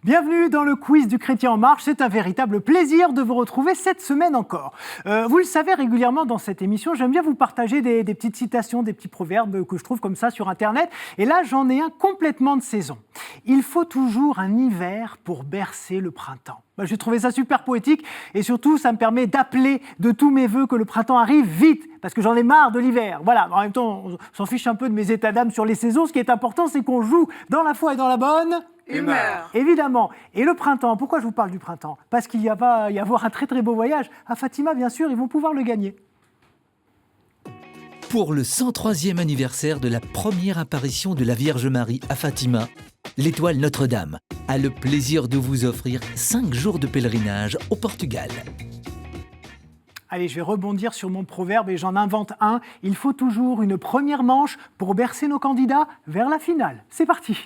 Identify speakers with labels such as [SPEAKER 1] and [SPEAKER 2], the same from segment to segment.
[SPEAKER 1] Bienvenue dans le quiz du Chrétien en marche. C'est un véritable plaisir de vous retrouver cette semaine encore. Vous le savez, régulièrement dans cette émission, j'aime bien vous partager des petites citations, des petits proverbes que je trouve comme ça sur Internet. Et là, j'en ai un complètement de saison. Il faut toujours un hiver pour bercer le printemps. J'ai trouvé ça super poétique et surtout, ça me permet d'appeler de tous mes vœux que le printemps arrive vite parce que j'en ai marre de l'hiver. Voilà, en même temps, on s'en fiche un peu de mes états d'âme sur les saisons. Ce qui est important, c'est qu'on joue dans la foi et dans la bonne
[SPEAKER 2] humeur.
[SPEAKER 1] Évidemment. Et le printemps, pourquoi je vous parle du printemps? Parce qu'il va y avoir un très très beau voyage. À Fatima, bien sûr, ils vont pouvoir le gagner.
[SPEAKER 3] Pour le 103e anniversaire de la première apparition de la Vierge Marie à Fatima, l'Étoile Notre-Dame a le plaisir de vous offrir 5 jours de pèlerinage au Portugal.
[SPEAKER 1] Allez, je vais rebondir sur mon proverbe et j'en invente un. Il faut toujours une première manche pour bercer nos candidats vers la finale. C'est parti.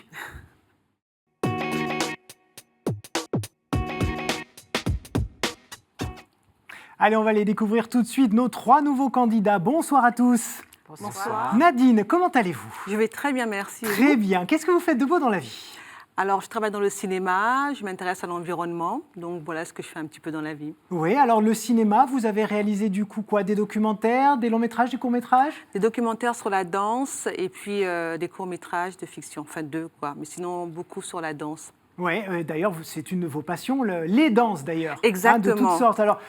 [SPEAKER 1] Allez, on va les découvrir tout de suite, nos 3 nouveaux candidats. Bonsoir à tous.
[SPEAKER 2] Bonsoir.
[SPEAKER 1] Nadine, comment allez-vous?
[SPEAKER 2] Je vais très bien, merci.
[SPEAKER 1] Très bien. Qu'est-ce que vous faites de beau dans la vie?
[SPEAKER 2] Alors, je travaille dans le cinéma, je m'intéresse à l'environnement, donc voilà ce que je fais un petit peu dans la vie.
[SPEAKER 1] Oui, alors le cinéma, vous avez réalisé du coup quoi? Des documentaires, des longs-métrages, des courts-métrages?
[SPEAKER 2] Des documentaires sur la danse et puis des courts-métrages de fiction, enfin 2 quoi, mais sinon beaucoup sur la danse.
[SPEAKER 1] Oui, d'ailleurs, c'est une de vos passions, les danses d'ailleurs.
[SPEAKER 2] Exactement.
[SPEAKER 1] De toutes sortes. Alors,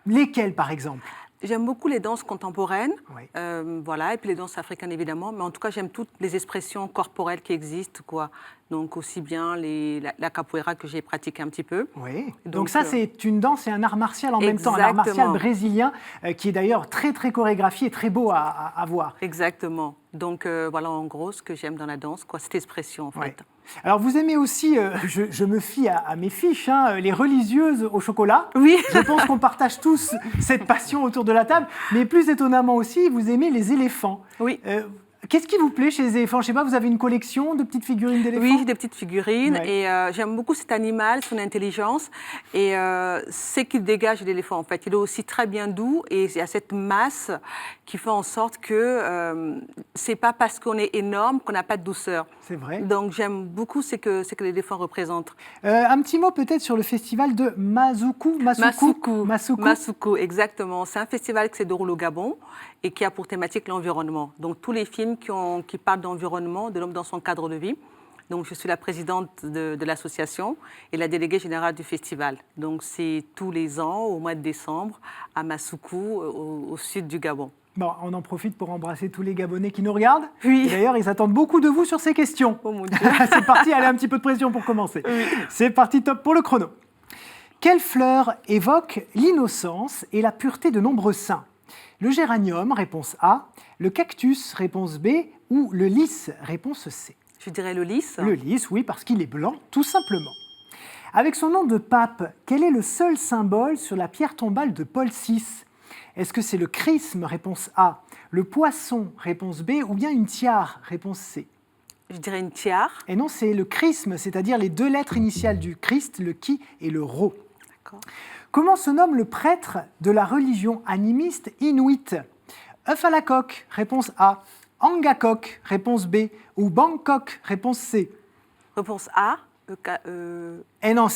[SPEAKER 1] lesquelles par exemple?
[SPEAKER 2] J'aime beaucoup les danses contemporaines,
[SPEAKER 1] Oui.
[SPEAKER 2] voilà, et puis les danses africaines évidemment, mais en tout cas j'aime toutes les expressions corporelles qui existent, quoi. Donc aussi bien la capoeira que j'ai pratiqué un petit peu.
[SPEAKER 1] Oui. Donc ça c'est une danse et un art martial en même temps, un art
[SPEAKER 2] Exactement.
[SPEAKER 1] martial brésilien qui est d'ailleurs très très chorégraphié et très beau à voir.
[SPEAKER 2] Exactement. Donc voilà en gros ce que j'aime dans la danse, quoi, cette expression en fait.
[SPEAKER 1] Ouais. Alors vous aimez aussi, je me fie à mes fiches, les religieuses au chocolat.
[SPEAKER 2] Oui.
[SPEAKER 1] Je pense qu'on partage tous cette passion autour de la table, mais plus étonnamment aussi, vous aimez les éléphants.
[SPEAKER 2] Oui.
[SPEAKER 1] Qu'est-ce qui vous plaît chez les éléphants? Je sais pas, vous avez une collection de petites figurines d'éléphants?
[SPEAKER 2] Oui, j'ai des petites figurines
[SPEAKER 1] Ouais.
[SPEAKER 2] et j'aime beaucoup cet animal, son intelligence et ce qu'il dégage de l'éléphant en fait. Il est aussi très bien doux et il y a cette masse qui fait en sorte que c'est pas parce qu'on est énorme qu'on n'a pas de douceur.
[SPEAKER 1] C'est vrai.
[SPEAKER 2] Donc j'aime beaucoup ce que l'éléphant représente.
[SPEAKER 1] Un petit mot peut-être sur le festival de Masuku,
[SPEAKER 2] Masuku, exactement. C'est un festival qui se déroule au Gabon et qui a pour thématique l'environnement. Donc tous les films qui parlent d'environnement, de l'homme dans son cadre de vie. Donc je suis la présidente de l'association et la déléguée générale du festival. Donc c'est tous les ans, au mois de décembre, à Masuku, au sud du Gabon.
[SPEAKER 1] Bon, on en profite pour embrasser tous les Gabonais qui nous regardent.
[SPEAKER 2] Oui.
[SPEAKER 1] Et d'ailleurs, ils attendent beaucoup de vous sur ces questions.
[SPEAKER 2] Oh mon Dieu.
[SPEAKER 1] C'est parti, allez, un petit peu de pression pour commencer.
[SPEAKER 2] Oui.
[SPEAKER 1] C'est parti, top pour le chrono. Quelle fleur évoque l'innocence et la pureté de nombreux saints? Le géranium, réponse A. Le cactus, réponse B. Ou le lys, réponse C.
[SPEAKER 2] Je dirais le lys.
[SPEAKER 1] Le lys, oui, parce qu'il est blanc, tout simplement. Avec son nom de pape, quel est le seul symbole sur la pierre tombale de Paul VI? Est-ce que c'est le chrisme, réponse A, le poisson, réponse B, ou bien une tiare, réponse C?
[SPEAKER 2] Je dirais une tiare.
[SPEAKER 1] Et non, c'est le chrisme, c'est-à-dire les 2 lettres initiales du Christ, le qui et le ro.
[SPEAKER 2] D'accord.
[SPEAKER 1] Comment se nomme le prêtre de la religion animiste inuite? Œuf-à-la-coque, réponse A, Angakok, réponse B, ou Bangkok, réponse C.
[SPEAKER 2] Réponse A.
[SPEAKER 1] Et non,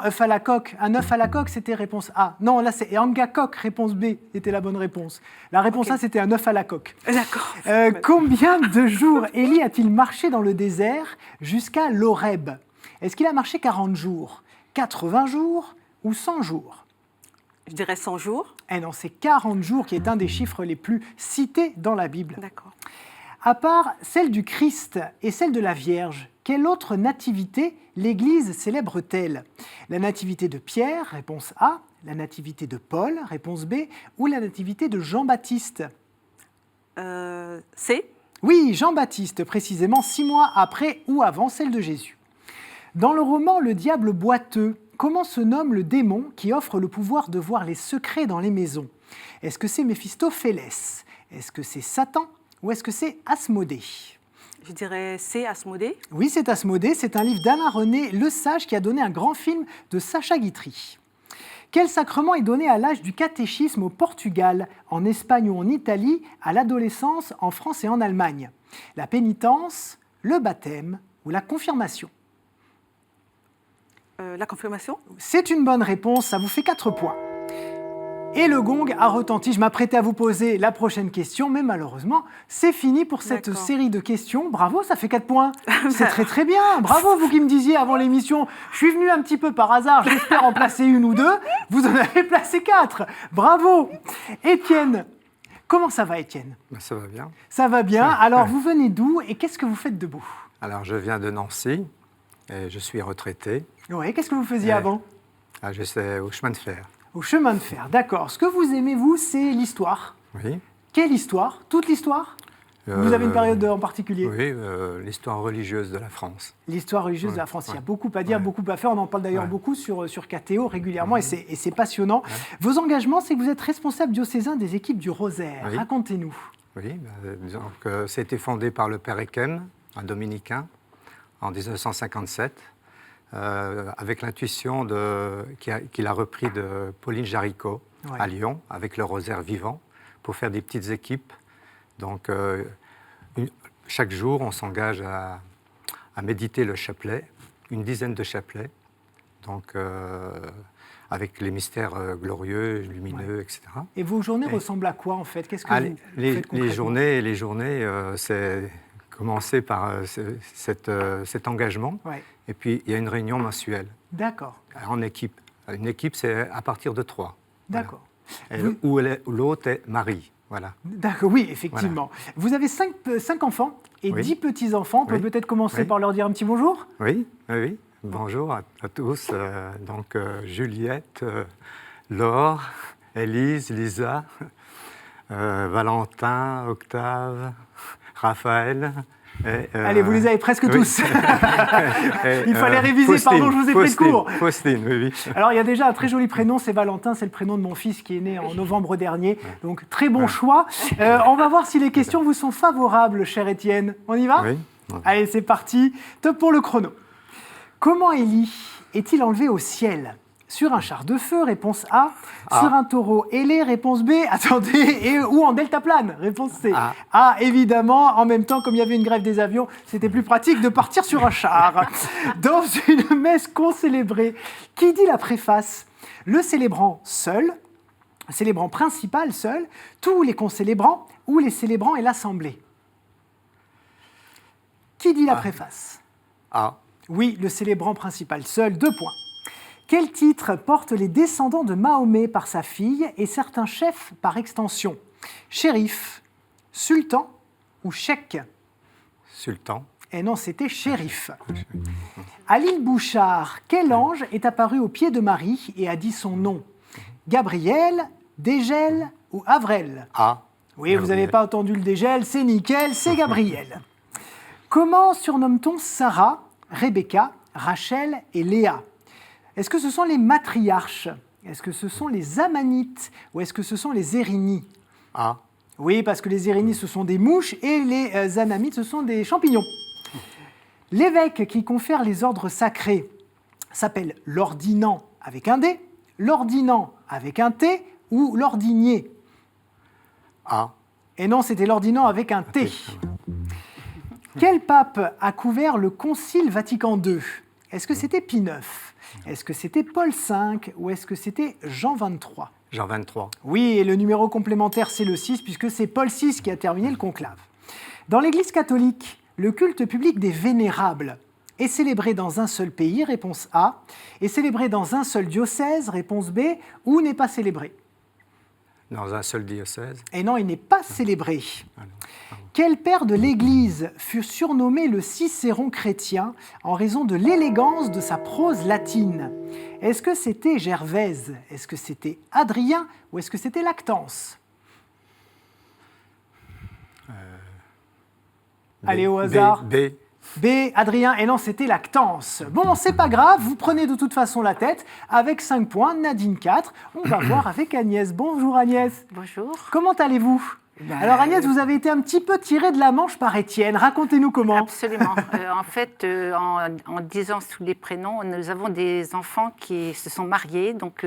[SPEAKER 1] œuf à la coque. Un œuf à la coque, c'était réponse A. Non, là, c'est Angakok, réponse B, était la bonne réponse. La réponse A, c'était un œuf à la coque.
[SPEAKER 2] D'accord.
[SPEAKER 1] Combien de jours Élie a-t-il marché dans le désert jusqu'à l'Horeb? Est-ce qu'il a marché 40 jours, 80 jours ou 100 jours?
[SPEAKER 2] Je dirais 100 jours.
[SPEAKER 1] Eh non, c'est 40 jours qui est un des chiffres les plus cités dans la Bible.
[SPEAKER 2] D'accord.
[SPEAKER 1] À part celle du Christ et celle de la Vierge, quelle autre nativité l'Église célèbre-t-elle? La nativité de Pierre, réponse A, la nativité de Paul, réponse B, ou la nativité de Jean-Baptiste?
[SPEAKER 2] C.
[SPEAKER 1] Oui, Jean-Baptiste, précisément 6 mois après ou avant celle de Jésus. Dans le roman Le diable boiteux, comment se nomme le démon qui offre le pouvoir de voir les secrets dans les maisons? Est-ce que c'est Méphistophélès? Est-ce que c'est Satan? Ou est-ce que c'est Asmodée?
[SPEAKER 2] Je dirais C, Asmodée.
[SPEAKER 1] Oui, c'est Asmodée. C'est un livre d'Alain René Le Sage qui a donné un grand film de Sacha Guitry. Quel sacrement est donné à l'âge du catéchisme au Portugal, en Espagne ou en Italie, à l'adolescence, en France et en Allemagne? La pénitence, le baptême ou la confirmation?
[SPEAKER 2] La confirmation?
[SPEAKER 1] C'est une bonne réponse, ça vous fait 4 points. Et le gong a retenti. Je m'apprêtais à vous poser la prochaine question, mais malheureusement, c'est fini pour cette série de questions. Bravo, ça fait 4 points. C'est très très bien. Bravo, vous qui me disiez avant l'émission, je suis venu un petit peu par hasard, j'espère en placer une ou deux. Vous en avez placé 4. Bravo. Étienne, comment ça va, Étienne?
[SPEAKER 4] Ça va bien.
[SPEAKER 1] Ça va bien. Alors, vous venez d'où et qu'est-ce que vous faites debout?
[SPEAKER 4] Alors, je viens de Nancy et je suis retraité.
[SPEAKER 1] Oui, qu'est-ce que vous faisiez avant?
[SPEAKER 4] J'étais au chemin de fer.
[SPEAKER 1] Au chemin de fer, d'accord. Ce que vous aimez, vous, c'est l'histoire.
[SPEAKER 4] Oui.
[SPEAKER 1] Quelle histoire? Toute l'histoire? Vous avez une période en particulier?
[SPEAKER 4] Oui, l'histoire religieuse de la France.
[SPEAKER 1] L'histoire religieuse de la France. Il y a beaucoup à dire, beaucoup à faire. On en parle d'ailleurs beaucoup sur KTO régulièrement et c'est passionnant. Vos engagements, c'est que vous êtes responsable diocésain des équipes du Rosaire.
[SPEAKER 4] Oui.
[SPEAKER 1] Racontez-nous.
[SPEAKER 4] Oui, donc ça a été fondé par le père Ekem, un dominicain, en 1957. Avec l'intuition qu'il a repris de Pauline Jaricot à Lyon, avec le rosaire vivant, pour faire des petites équipes. Donc, chaque jour, on s'engage à méditer le chapelet, une dizaine de chapelets, donc, avec les mystères glorieux, lumineux, etc.
[SPEAKER 1] Et vos journées ressemblent à quoi, en fait? Qu'est-ce que vous faites concrètement?
[SPEAKER 4] Les journées, c'est commencer par cet engagement. Et puis, il y a une réunion mensuelle.
[SPEAKER 1] D'accord.
[SPEAKER 4] En équipe. Une équipe, c'est à partir de 3.
[SPEAKER 1] D'accord.
[SPEAKER 4] Voilà. Où l'autre est Marie. Voilà.
[SPEAKER 1] D'accord, oui, effectivement. Voilà. Vous avez 5 enfants et 10 petits-enfants. On peut peut-être commencer par leur dire un petit bonjour?
[SPEAKER 4] Oui. Bonjour à tous. Juliette, Laure, Élise, Lisa, Valentin, Octave, Raphaël.
[SPEAKER 1] Allez, vous les avez presque tous. Il fallait réviser,
[SPEAKER 4] Faustine,
[SPEAKER 1] pardon, je vous ai pris de court.
[SPEAKER 4] Faustine, oui.
[SPEAKER 1] Alors, il y a déjà un très joli prénom, c'est Valentin, c'est le prénom de mon fils qui est né en novembre dernier. Donc, très bon choix. On va voir si les questions vous sont favorables, cher Étienne. On y va?
[SPEAKER 4] Oui.
[SPEAKER 1] Allez, c'est parti. Top pour le chrono. Comment Élie est-il enlevé au ciel? Sur un char de feu, réponse A. Sur un taureau ailé, réponse B. Attendez, ou en deltaplane, réponse C. A, évidemment. En même temps, comme il y avait une grève des avions, c'était plus pratique de partir sur un char. Dans une messe concélébrée, qui dit la préface? Le célébrant seul, le célébrant principal seul, tous les concélébrants ou les célébrants et l'assemblée? Qui dit la préface?
[SPEAKER 4] A.
[SPEAKER 1] Oui, le célébrant principal seul, 2 points. Quel titre portent les descendants de Mahomet par sa fille et certains chefs par extension? Shérif, sultan ou cheikh?
[SPEAKER 4] Sultan.
[SPEAKER 1] Eh non, c'était shérif. À l'île Bouchard, quel ange est apparu au pied de Marie et a dit son nom? Gabriel, Dégel ou Avrel?
[SPEAKER 4] A.
[SPEAKER 1] Oui, vous n'avez pas entendu le Dégel, c'est nickel, c'est Gabriel. Comment surnomme-t-on Sarah, Rebecca, Rachel et Léa? Est-ce que ce sont les matriarches? Est-ce que ce sont les amanites? Ou est-ce que ce sont les érinies?
[SPEAKER 4] A.
[SPEAKER 1] Oui, parce que les érinies, ce sont des mouches et les anamites, ce sont des champignons. L'évêque qui confère les ordres sacrés s'appelle l'ordinant avec un D, l'ordinant avec un T ou l'ordinier?
[SPEAKER 4] A.
[SPEAKER 1] Et non, c'était l'ordinant avec un T. Quel pape a couvert le Concile Vatican II? Est-ce que c'était Pie IX? Est-ce que c'était Paul V ou est-ce que c'était Jean XXIII?
[SPEAKER 4] Jean 23.
[SPEAKER 1] Oui, et le numéro complémentaire, c'est le 6, puisque c'est Paul VI qui a terminé le conclave. Dans l'Église catholique, le culte public des vénérables est célébré dans un seul pays, réponse A, est célébré dans un seul diocèse, réponse B, ou n'est pas célébré?
[SPEAKER 4] Dans un seul diocèse.
[SPEAKER 1] Et non, il n'est pas célébré. Quel père de l'Église fut surnommé le Cicéron chrétien en raison de l'élégance de sa prose latine? Est-ce que c'était Gervaise? Est-ce que c'était Adrien? Ou est-ce que c'était Lactance? Allez, au hasard.
[SPEAKER 4] B.
[SPEAKER 1] B, Adrien, et non, c'était Lactance. Bon, c'est pas grave, vous prenez de toute façon la tête, avec 5 points, Nadine 4. On va voir avec Agnès. Bonjour Agnès.
[SPEAKER 5] Bonjour.
[SPEAKER 1] Comment allez-vous? Alors Agnès, vous avez été un petit peu tirée de la manche par Étienne. Racontez-nous comment.
[SPEAKER 5] Absolument. En fait, en disant tous les prénoms, nous avons des enfants qui se sont mariés, donc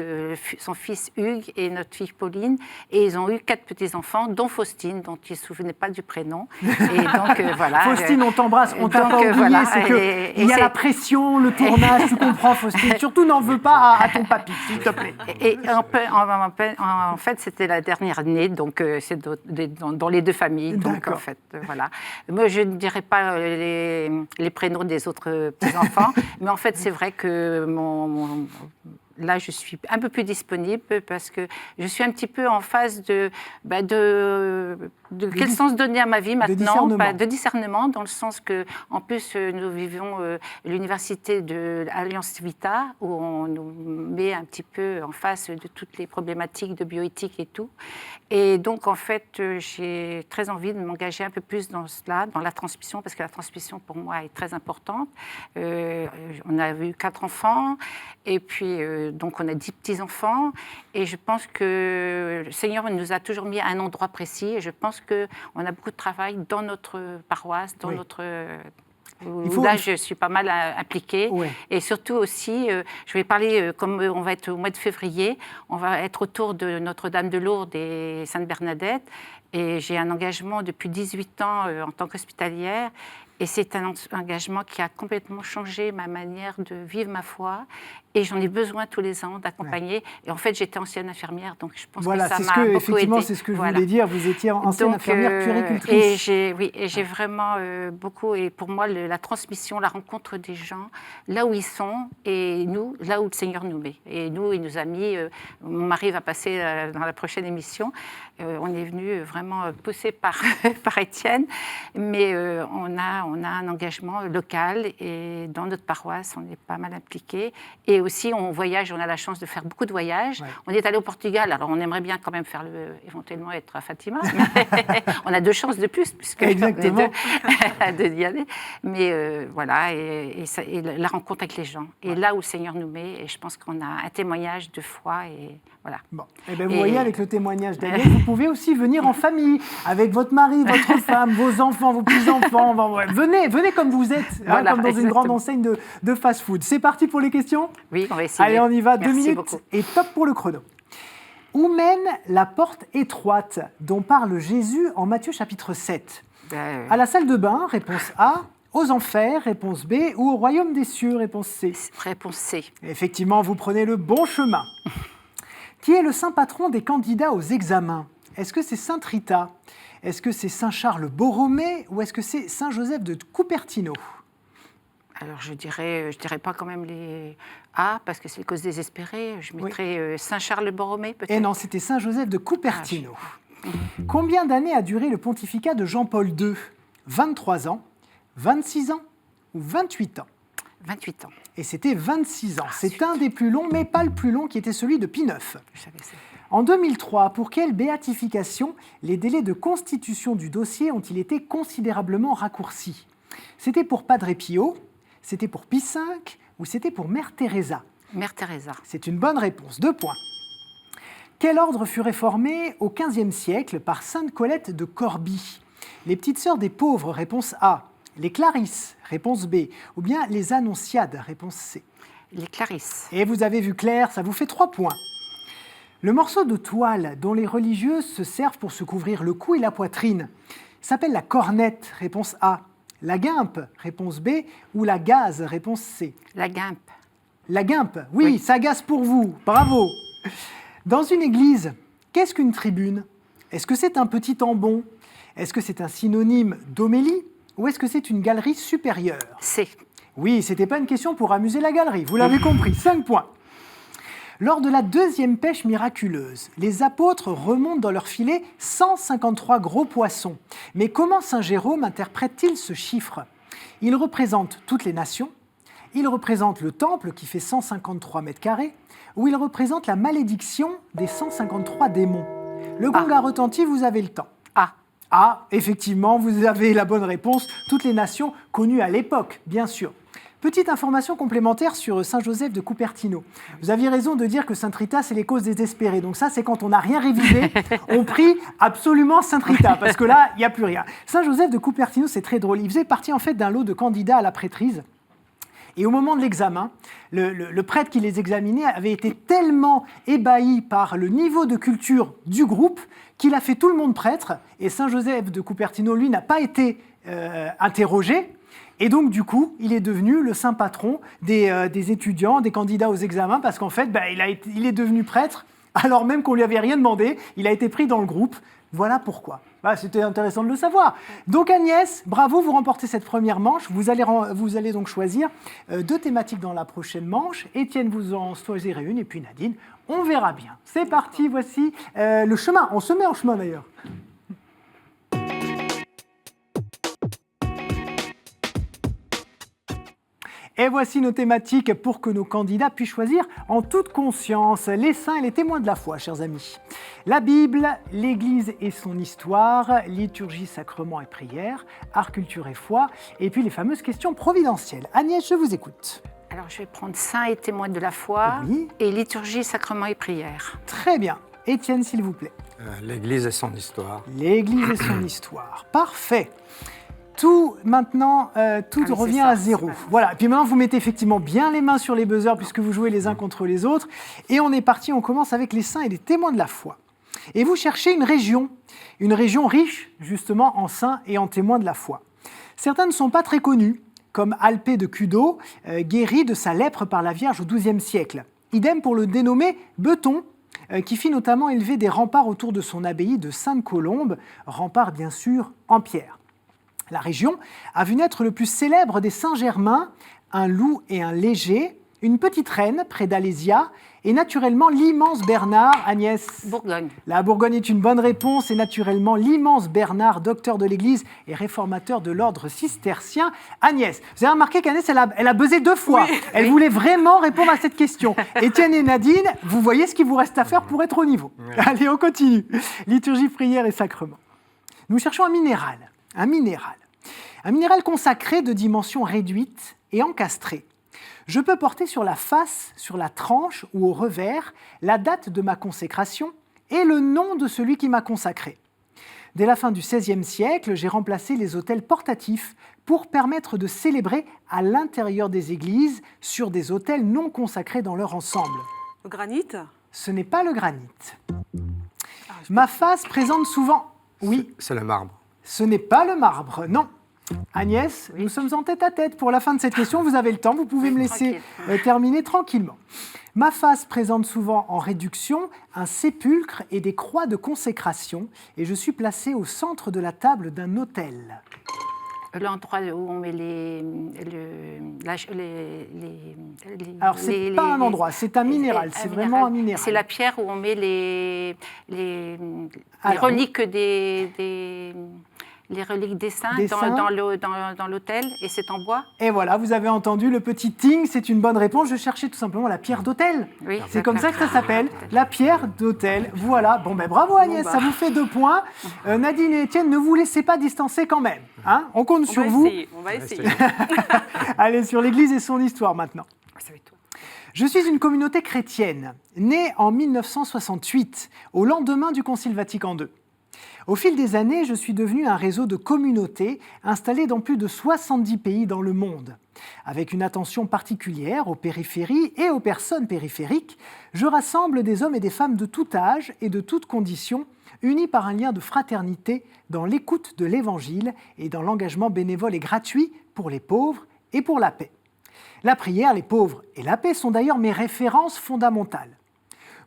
[SPEAKER 5] son fils Hugues et notre fille Pauline, et ils ont eu 4 petits-enfants, dont Faustine, dont ils ne se souvenaient pas du prénom. Et donc, voilà.
[SPEAKER 1] Faustine, on t'embrasse, on t'a pas oublié, voilà, c'est qu'il y a la pression, le tournage, tu comprends Faustine. Surtout, n'en veux pas à ton papy, s'il te plaît.
[SPEAKER 5] Et en fait, c'était la dernière née, donc c'est dans les 2 familles. Donc, en fait, voilà. Moi, je ne dirais pas les prénoms des autres petits-enfants, mais en fait, c'est vrai que là, je suis un peu plus disponible parce que je suis un petit peu en phase de quel sens donner à ma vie maintenant, de discernement, dans le sens que, en plus, nous vivons l'université de l'Alliance Vita, où on nous met un petit peu en face de toutes les problématiques de bioéthique et tout. Et donc, en fait, j'ai très envie de m'engager un peu plus dans cela, dans la transmission, parce que la transmission, pour moi, est très importante. On a eu 4 enfants, et puis, donc, on a 10 petits-enfants, et je pense que le Seigneur nous a toujours mis à un endroit précis, et je pense qu'on a beaucoup de travail dans notre paroisse, dans notre... Là, je suis pas mal impliquée. Oui. Et surtout aussi, je vais parler, comme on va être au mois de février, on va être autour de Notre-Dame de Lourdes et Sainte-Bernadette. Et j'ai un engagement depuis 18 ans en tant qu'hospitalière. Et c'est un engagement qui a complètement changé ma manière de vivre ma foi. Et j'en ai besoin tous les ans d'accompagner. Ouais. Et en fait, j'étais ancienne infirmière, donc je pense que ça m'a beaucoup
[SPEAKER 1] effectivement,
[SPEAKER 5] aidé.
[SPEAKER 1] C'est ce que je voulais dire. Vous étiez ancienne infirmière puéricultrice.
[SPEAKER 5] Et j'ai vraiment beaucoup. Et pour moi, la transmission, la rencontre des gens, là où ils sont, et nous, là où le Seigneur nous met. Et nous, il nous a mis. Mon mari va passer dans la prochaine émission. On est venu vraiment poussé par Étienne, mais on a un engagement local et dans notre paroisse, on est pas mal impliqués. Et aussi, on voyage, on a la chance de faire beaucoup de voyages. Ouais. On est allé au Portugal, alors on aimerait bien quand même faire éventuellement être à Fatima. On a 2 chances de plus, puisque
[SPEAKER 1] exactement.
[SPEAKER 5] d'y aller. Mais voilà, et la rencontre avec les gens. Et là où le Seigneur nous met, et je pense qu'on a un témoignage de foi, et voilà.
[SPEAKER 1] Bon. Et bien, vous voyez, avec le témoignage d'Agnès, vous pouvez aussi venir en famille, avec votre mari, votre femme, vos enfants, vos petits-enfants. Venez comme vous êtes, voilà, comme dans une grande enseigne de fast-food. C'est parti pour les questions ?
[SPEAKER 5] Oui, on va essayer.
[SPEAKER 1] Allez, on y va.
[SPEAKER 5] Merci
[SPEAKER 1] 2 minutes
[SPEAKER 5] beaucoup.
[SPEAKER 1] Et top pour le chrono. Où mène la porte étroite dont parle Jésus en Matthieu chapitre 7 ? À la salle de bain, réponse A. Aux enfers, réponse B. Ou au royaume des cieux, réponse C.
[SPEAKER 5] Réponse C.
[SPEAKER 1] Effectivement, vous prenez le bon chemin. Qui est le saint patron des candidats aux examens ? Est-ce que c'est saint Rita ? Est-ce que c'est saint Charles Borromée ? Ou est-ce que c'est saint Joseph de Cupertino ?
[SPEAKER 5] Alors, je dirais pas quand même les A, parce que c'est cause désespérée. Je mettrais saint Charles Borromée, peut-être.
[SPEAKER 1] Et non, c'était saint Joseph de Cupertino. Combien d'années a duré le pontificat de Jean-Paul II ? 23 ans, 26 ans ou 28 ans ?
[SPEAKER 5] 28 ans.
[SPEAKER 1] Et c'était 26 ans. C'est un des plus longs, mais pas le plus long, qui était celui de Pie IX.
[SPEAKER 5] Je savais ça.
[SPEAKER 1] En 2003, pour quelle béatification les délais de constitution du dossier ont-ils été considérablement raccourcis ? C'était pour Padre Pio, c'était pour Pie V ou c'était pour Mère Teresa ?
[SPEAKER 5] Mère Teresa.
[SPEAKER 1] C'est une bonne réponse. 2 points. Quel ordre fut réformé au XVe siècle par Sainte Colette de Corbie ? Les petites sœurs des pauvres, réponse A. Les Clarisses, réponse B. Ou bien les Annonciades, réponse C.
[SPEAKER 5] Les Clarisses.
[SPEAKER 1] Et vous avez vu clair, ça vous fait 3 points. Le morceau de toile dont les religieuses se servent pour se couvrir le cou et la poitrine s'appelle la cornette, réponse A. La guimpe, réponse B. Ou la gaze, réponse C.
[SPEAKER 5] La guimpe.
[SPEAKER 1] La guimpe, oui, ça gaze pour vous, bravo. Dans une église, qu'est-ce qu'une tribune ? Est-ce que c'est un petit ambon ? Est-ce que c'est un synonyme d'homélie ? Ou est-ce que c'est une galerie supérieure ?
[SPEAKER 5] C.
[SPEAKER 1] Oui, c'était pas une question pour amuser la galerie, vous l'avez compris, 5 points. Lors de la 2e pêche miraculeuse, les apôtres remontent dans leur filet 153 gros poissons. Mais comment saint Jérôme interprète-t-il ce chiffre ? Il représente toutes les nations, il représente le temple qui fait 153 mètres carrés, ou il représente la malédiction des 153 démons. Le gong a retenti, vous avez le temps. Ah, effectivement, vous avez la bonne réponse. Toutes les nations connues à l'époque, bien sûr. Petite information complémentaire sur Saint Joseph de Cupertino. Vous aviez raison de dire que Sainte Rita, c'est les causes désespérées. Donc ça, c'est quand on n'a rien révisé, on prie absolument Sainte Rita, parce que là, il n'y a plus rien. Saint Joseph de Cupertino, c'est très drôle. Il faisait partie en fait d'un lot de candidats à la prêtrise. Et au moment de l'examen, le prêtre qui les examinait avait été tellement ébahi par le niveau de culture du groupe qu'il a fait tout le monde prêtre. Et Saint Joseph de Cupertino, lui, n'a pas été interrogé. Et donc, du coup, il est devenu le saint patron des étudiants, des candidats aux examens, parce qu'en fait, il est devenu prêtre, alors même qu'on ne lui avait rien demandé. Il a été pris dans le groupe. Voilà pourquoi. C'était intéressant de le savoir. Donc Agnès, bravo, vous remportez cette première manche. Vous allez donc choisir 2 thématiques dans la prochaine manche. Étienne, vous en choisirez une, et puis Nadine, on verra bien. C'est parti, voici le chemin. On se met en chemin d'ailleurs. Et voici nos thématiques pour que nos candidats puissent choisir en toute conscience les saints et les témoins de la foi, chers amis. La Bible, l'Église et son histoire, liturgie, sacrement et prière, art, culture et foi, et puis les fameuses questions providentielles. Agnès, je vous écoute.
[SPEAKER 5] Alors, je vais prendre saints et témoins de la foi, oui. Et liturgie, sacrement et prière.
[SPEAKER 1] Très bien. Étienne, s'il vous plaît.
[SPEAKER 4] L'Église et son histoire.
[SPEAKER 1] L'Église et son histoire. Parfait. Tout maintenant, revient à zéro. Voilà. Et puis maintenant, vous mettez effectivement bien les mains sur les buzzers puisque vous jouez les uns contre les autres. Et on est parti, on commence avec les saints et les témoins de la foi. Et vous cherchez une région riche justement en saints et en témoins de la foi. Certains ne sont pas très connus, comme Alpé de Cudo, guéri de sa lèpre par la Vierge au XIIe siècle. Idem pour le dénommé Beuton, qui fit notamment élever des remparts autour de son abbaye de Sainte-Colombe, remparts bien sûr en pierre. La région a vu naître le plus célèbre des Saint-Germain, un loup et un léger, une petite reine près d'Alésia, et naturellement l'immense Bernard, Agnès.
[SPEAKER 5] Bourgogne.
[SPEAKER 1] La Bourgogne est une bonne réponse, et naturellement l'immense Bernard, docteur de l'Église et réformateur de l'ordre cistercien. Agnès, vous avez remarqué qu'Agnès, elle a buzzé 2 fois. Oui, elle voulait vraiment répondre à cette question. Étienne et Nadine, vous voyez ce qu'il vous reste à faire pour être au niveau. Oui. Allez, on continue. Liturgie, prière et sacrement. Nous cherchons un minéral. Un minéral consacré de dimension réduite et encastré. Je peux porter sur la face, sur la tranche ou au revers la date de ma consécration et le nom de celui qui m'a consacré. Dès la fin du XVIe siècle, j'ai remplacé les autels portatifs pour permettre de célébrer à l'intérieur des églises sur des autels non consacrés dans leur ensemble.
[SPEAKER 2] Le granit ?
[SPEAKER 1] Ce n'est pas le granit. Ma face présente souvent... Oui.
[SPEAKER 4] C'est le marbre.
[SPEAKER 1] Ce n'est pas le marbre, non. Agnès, oui. Nous sommes en tête-à-tête. Pour la fin de cette question, vous avez le temps, vous pouvez me laisser terminer tranquillement. Ma face présente souvent en réduction un sépulcre et des croix de consécration, et je suis placé au centre de la table d'un autel.
[SPEAKER 5] L'endroit où on met les
[SPEAKER 1] Alors, ce n'est pas un endroit, c'est un minéral, c'est vraiment un minéral.
[SPEAKER 5] C'est la pierre où on met les reliques les reliques des saints dans l'autel, et c'est en bois.
[SPEAKER 1] Et voilà, vous avez entendu le petit ting, c'est une bonne réponse. Je cherchais tout simplement la pierre d'autel. Oui, c'est comme ça que ça s'appelle, la pierre d'autel. Voilà, bon ben bravo Agnès, ça vous fait 2 points. Nadine et Étienne, ne vous laissez pas distancer quand même. Hein, on compte sur vous.
[SPEAKER 2] On va essayer.
[SPEAKER 1] Allez, sur l'Église et son histoire maintenant. Je suis une communauté chrétienne, née en 1968, au lendemain du Concile Vatican II. Au fil des années, je suis devenu un réseau de communautés installées dans plus de 70 pays dans le monde. Avec une attention particulière aux périphéries et aux personnes périphériques, je rassemble des hommes et des femmes de tout âge et de toutes conditions, unis par un lien de fraternité dans l'écoute de l'Évangile et dans l'engagement bénévole et gratuit pour les pauvres et pour la paix. La prière, les pauvres et la paix sont d'ailleurs mes références fondamentales.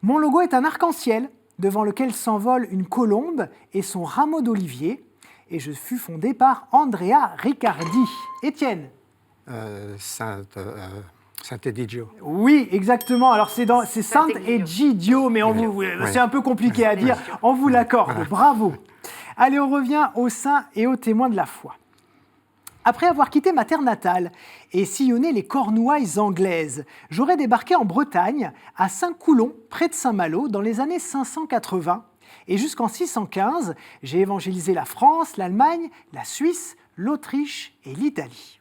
[SPEAKER 1] Mon logo est un arc-en-ciel devant lequel s'envole une colombe et son rameau d'olivier, et je fus fondé par Andrea Riccardi. Étienne.
[SPEAKER 4] Sant'Egidio.
[SPEAKER 1] Oui, exactement. Alors c'est Sant'Egidio, mais c'est un peu compliqué à dire. On vous l'accorde. Bravo. Allez, on revient aux saints et aux témoins de la foi. Après avoir quitté ma terre natale et sillonné les Cornouailles anglaises, j'aurais débarqué en Bretagne, à Saint-Coulon, près de Saint-Malo, dans les années 580. Et jusqu'en 615, j'ai évangélisé la France, l'Allemagne, la Suisse, l'Autriche et l'Italie.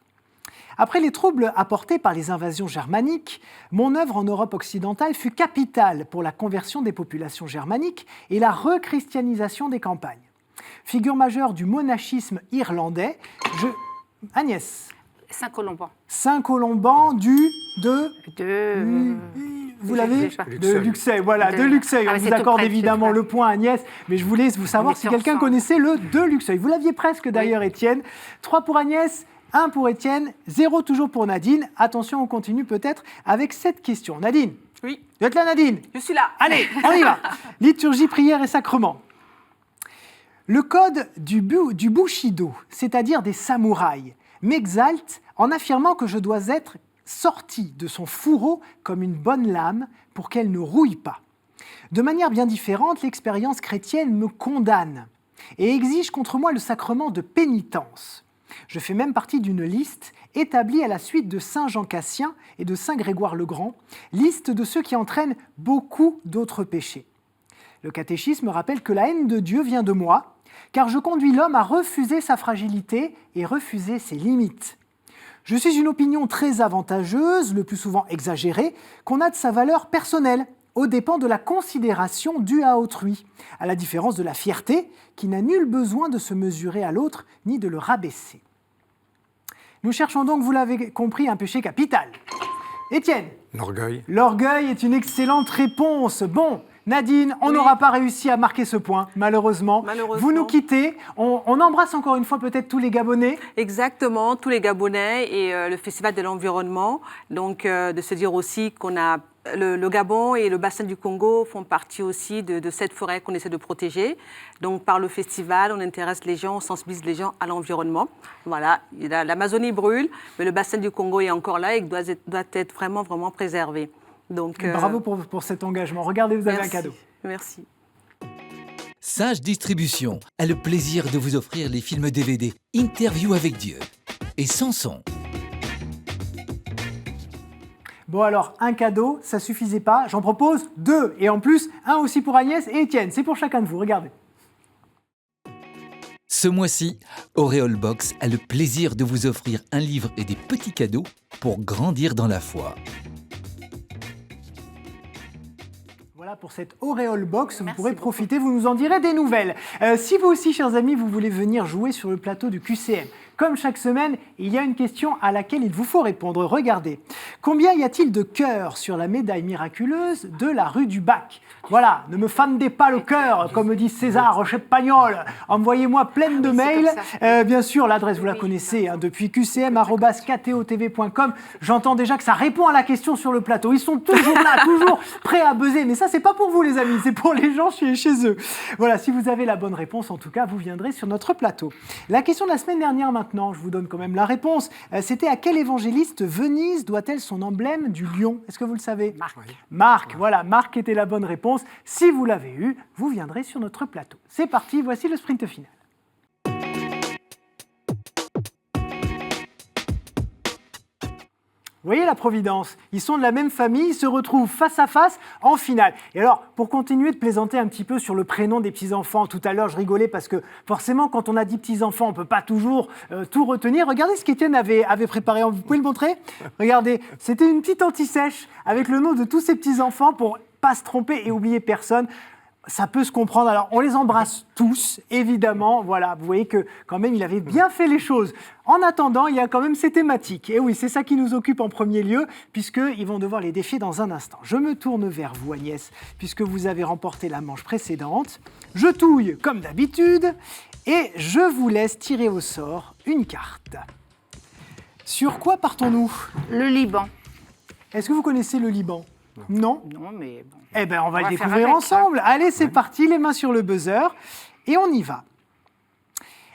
[SPEAKER 1] Après les troubles apportés par les invasions germaniques, mon œuvre en Europe occidentale fut capitale pour la conversion des populations germaniques et la rechristianisation des campagnes. Figure majeure du monachisme irlandais, Agnès.
[SPEAKER 5] Saint-Colomban.
[SPEAKER 1] Saint-Colomban vous l'avez de Luxeuil, voilà, de Luxeuil. On vous accorde évidemment le point, Agnès, mais je voulais vous savoir si quelqu'un connaissait le de Luxeuil. Vous l'aviez presque d'ailleurs, Étienne. 3 pour Agnès, 1 pour Étienne, 0 toujours pour Nadine. Attention, on continue peut-être avec cette question. Nadine.
[SPEAKER 2] Oui.
[SPEAKER 1] Vous êtes là, Nadine?
[SPEAKER 2] Je suis là.
[SPEAKER 1] Allez, on y va. Liturgie, prière et sacrement. Le code du Bushido, c'est-à-dire des samouraïs, m'exalte en affirmant que je dois être sorti de son fourreau comme une bonne lame pour qu'elle ne rouille pas. De manière bien différente, l'expérience chrétienne me condamne et exige contre moi le sacrement de pénitence. Je fais même partie d'une liste établie à la suite de saint Jean Cassien et de saint Grégoire le Grand, liste de ceux qui entraînent beaucoup d'autres péchés. Le catéchisme rappelle que la haine de Dieu vient de moi, car je conduis l'homme à refuser sa fragilité et refuser ses limites. Je suis une opinion très avantageuse, le plus souvent exagérée, qu'on a de sa valeur personnelle, aux dépens de la considération due à autrui, à la différence de la fierté, qui n'a nul besoin de se mesurer à l'autre, ni de le rabaisser. Nous cherchons donc, vous l'avez compris, un péché capital. Étienne.
[SPEAKER 4] L'orgueil.
[SPEAKER 1] L'orgueil est une excellente réponse. Bon, Nadine, on n'aura pas réussi à marquer ce point, malheureusement. Vous nous quittez. On embrasse encore une fois peut-être tous les Gabonais.
[SPEAKER 2] Exactement, tous les Gabonais et le Festival de l'environnement. Donc, de se dire aussi qu'on a le Gabon et le bassin du Congo font partie aussi de cette forêt qu'on essaie de protéger. Donc, par le festival, on intéresse les gens, on sensibilise les gens à l'environnement. Voilà, l'Amazonie brûle, mais le bassin du Congo est encore là et doit être vraiment, vraiment préservé. Donc,
[SPEAKER 1] bravo pour cet engagement. Regardez, vous avez un cadeau.
[SPEAKER 2] Merci.
[SPEAKER 3] Sage Distribution a le plaisir de vous offrir les films DVD Interview avec Dieu et Samson.
[SPEAKER 1] Bon alors, un cadeau, ça suffisait pas. J'en propose 2. Et en plus, un aussi pour Agnès et Étienne. C'est pour chacun de vous, regardez.
[SPEAKER 3] Ce mois-ci, Auréole Box a le plaisir de vous offrir un livre et des petits cadeaux pour grandir dans la foi.
[SPEAKER 1] Voilà pour cette Auréole Box, vous pourrez profiter, vous nous en direz des nouvelles. Si vous aussi, chers amis, vous voulez venir jouer sur le plateau du QCM, comme chaque semaine, il y a une question à laquelle il vous faut répondre. Regardez, combien y a-t-il de cœurs sur la médaille miraculeuse de la rue du Bac? Voilà, ne me fendez pas le cœur, comme dit César Rocher-Pagnol. Envoyez-moi plein de mails. Bien sûr, l'adresse, vous la connaissez, hein, depuis qcm@ktotv.com. J'entends déjà que ça répond à la question sur le plateau. Ils sont toujours là, toujours prêts à buzzer. Mais ça, c'est pas pour vous, les amis, c'est pour les gens chez eux. Voilà, si vous avez la bonne réponse, en tout cas, vous viendrez sur notre plateau. La question de la semaine dernière, maintenant, je vous donne quand même la réponse. C'était à quel évangéliste Venise doit-elle son emblème du lion? Est-ce que vous le savez?
[SPEAKER 5] Marc.
[SPEAKER 1] Oui. Marc, voilà, Marc était la bonne réponse. Si vous l'avez eu, vous viendrez sur notre plateau. C'est parti, voici le sprint final. Vous voyez la Providence, ils sont de la même famille, ils se retrouvent face à face en finale. Et alors, pour continuer de plaisanter un petit peu sur le prénom des petits-enfants, tout à l'heure je rigolais parce que forcément quand on a 10 petits-enfants, on ne peut pas toujours tout retenir. Regardez ce qu'Étienne avait préparé, vous pouvez le montrer? Regardez, c'était une petite anti-sèche avec le nom de tous ces petits-enfants pour pas se tromper et oublier personne. Ça peut se comprendre. Alors, on les embrasse tous, évidemment. Voilà, vous voyez que quand même, il avait bien fait les choses. En attendant, il y a quand même ces thématiques. Et oui, c'est ça qui nous occupe en premier lieu, puisqu'ils vont devoir les défier dans un instant. Je me tourne vers vous, Agnès, puisque vous avez remporté la manche précédente. Je touille, comme d'habitude, et je vous laisse tirer au sort une carte. Sur quoi partons-nous?
[SPEAKER 5] Le Liban.
[SPEAKER 1] Est-ce que vous connaissez le Liban? Non?
[SPEAKER 5] Non, mais bon.
[SPEAKER 1] Eh bien, on va le découvrir ensemble. Allez, c'est parti, les mains sur le buzzer. Et on y va.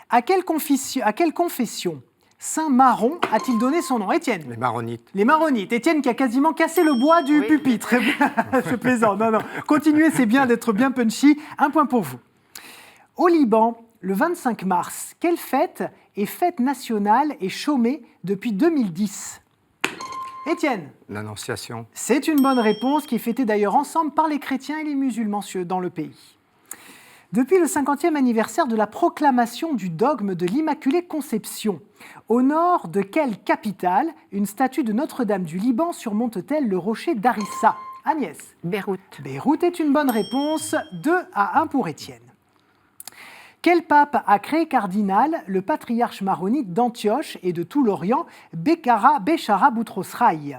[SPEAKER 1] À quelle confession Saint Maron a-t-il donné son nom? Étienne?
[SPEAKER 4] Les Maronites.
[SPEAKER 1] Les Maronites. Étienne qui a quasiment cassé le bois du pupitre. Je plaisante. Non. Continuez, c'est bien d'être bien punchy. Un point pour vous. Au Liban, le 25 mars, quelle fête est fête nationale et chômée depuis 2010? Étienne?
[SPEAKER 4] L'Annonciation.
[SPEAKER 1] C'est une bonne réponse qui est fêtée d'ailleurs ensemble par les chrétiens et les musulmans dans le pays. Depuis le 50e anniversaire de la proclamation du dogme de l'Immaculée Conception, Au nord de quelle capitale une statue de Notre-Dame du Liban surmonte-t-elle le rocher d'Harissa? Agnès.
[SPEAKER 5] Beyrouth.
[SPEAKER 1] Beyrouth est une bonne réponse, 2-1 pour Étienne. Quel pape a créé cardinal le patriarche maronite d'Antioche et de tout l'Orient, Béchara Boutros-Rai?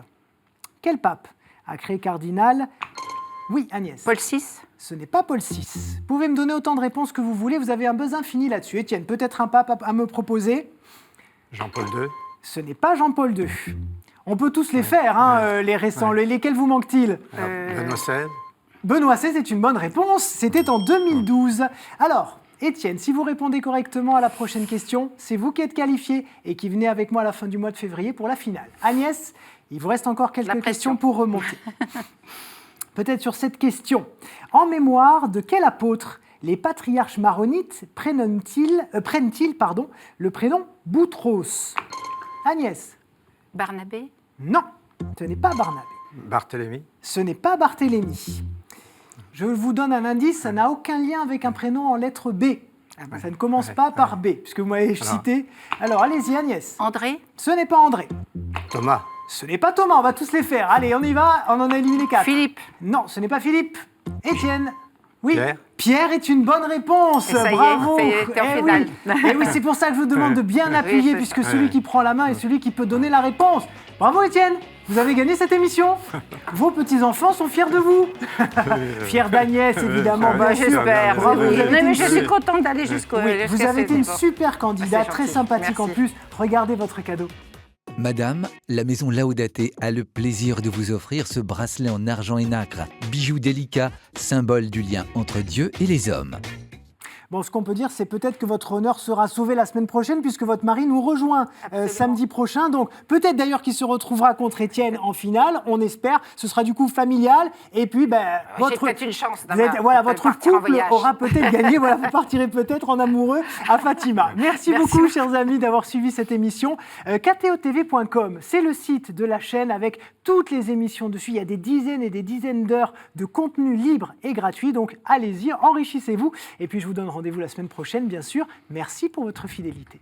[SPEAKER 1] Quel pape a créé cardinal? Oui, Agnès.
[SPEAKER 5] Paul VI.
[SPEAKER 1] Ce n'est pas Paul VI. Vous pouvez me donner autant de réponses que vous voulez, vous avez un buzz infini là-dessus. Étienne, peut-être un pape à me proposer?
[SPEAKER 4] Jean-Paul II.
[SPEAKER 1] Ce n'est pas Jean-Paul II. On peut tous les faire, hein, les récents. Lesquels vous manquent-ils?
[SPEAKER 4] Benoît XVI.
[SPEAKER 1] Benoît XVI est une bonne réponse. C'était en 2012. Alors, Étienne, si vous répondez correctement à la prochaine question, c'est vous qui êtes qualifié et qui venez avec moi à la fin du mois de février pour la finale. Agnès, il vous reste encore quelques questions pour remonter. Peut-être sur cette question. En mémoire de quel apôtre les patriarches maronites prennent-ils le prénom Boutros? Agnès.
[SPEAKER 5] Barnabé.
[SPEAKER 1] Non, ce n'est pas Barnabé.
[SPEAKER 4] Barthélemy.
[SPEAKER 1] Ce n'est pas Barthélemy. Je vous donne un indice, ça n'a aucun lien avec un prénom en lettre B. Ça ne commence pas par B, puisque vous m'avez cité. Alors, allez-y, Agnès.
[SPEAKER 5] André.
[SPEAKER 1] Ce n'est pas André.
[SPEAKER 4] Thomas.
[SPEAKER 1] Ce n'est pas Thomas, on va tous les faire. Allez, on y va, on en a éliminé 4.
[SPEAKER 5] Philippe.
[SPEAKER 1] Non, ce n'est pas Philippe. Étienne. Oui,
[SPEAKER 4] Pierre.
[SPEAKER 1] Pierre est une bonne réponse.
[SPEAKER 5] Et ça y est,
[SPEAKER 1] bravo.
[SPEAKER 5] ça y est, t'es en finale.
[SPEAKER 1] Et oui, c'est pour ça que je vous demande de bien appuyer, puisque celui qui prend la main est celui qui peut donner la réponse. Bravo Étienne, vous avez gagné cette émission. Vos petits-enfants sont fiers de vous. Fiers d'Agnès, évidemment.
[SPEAKER 5] J'espère.
[SPEAKER 1] Bravo,
[SPEAKER 5] Oui. Mais je suis contente d'aller jusqu'au...
[SPEAKER 1] Oui, vous avez été une super candidate, très
[SPEAKER 5] gentil.
[SPEAKER 1] sympathique
[SPEAKER 5] Merci.
[SPEAKER 1] en plus. Regardez votre cadeau.
[SPEAKER 3] Madame, la maison Laudate a le plaisir de vous offrir ce bracelet en argent et nacre, bijou délicat, symbole du lien entre Dieu et les hommes.
[SPEAKER 1] Bon, ce qu'on peut dire, c'est peut-être que votre honneur sera sauvé la semaine prochaine, puisque votre mari nous rejoint samedi prochain. Donc, peut-être d'ailleurs qu'il se retrouvera contre Étienne en finale, on espère. Ce sera du coup familial. Et puis,
[SPEAKER 5] J'ai peut-être une chance.
[SPEAKER 1] votre couple aura peut-être gagné. Voilà, vous partirez peut-être en amoureux à Fatima. Merci beaucoup, chers amis, d'avoir suivi cette émission. KTOTV.com, c'est le site de la chaîne avec toutes les émissions dessus. Il y a des dizaines et des dizaines d'heures de contenu libre et gratuit. Donc, allez-y, enrichissez-vous. Et puis, je vous donne rendez-vous la semaine prochaine, bien sûr. Merci pour votre fidélité.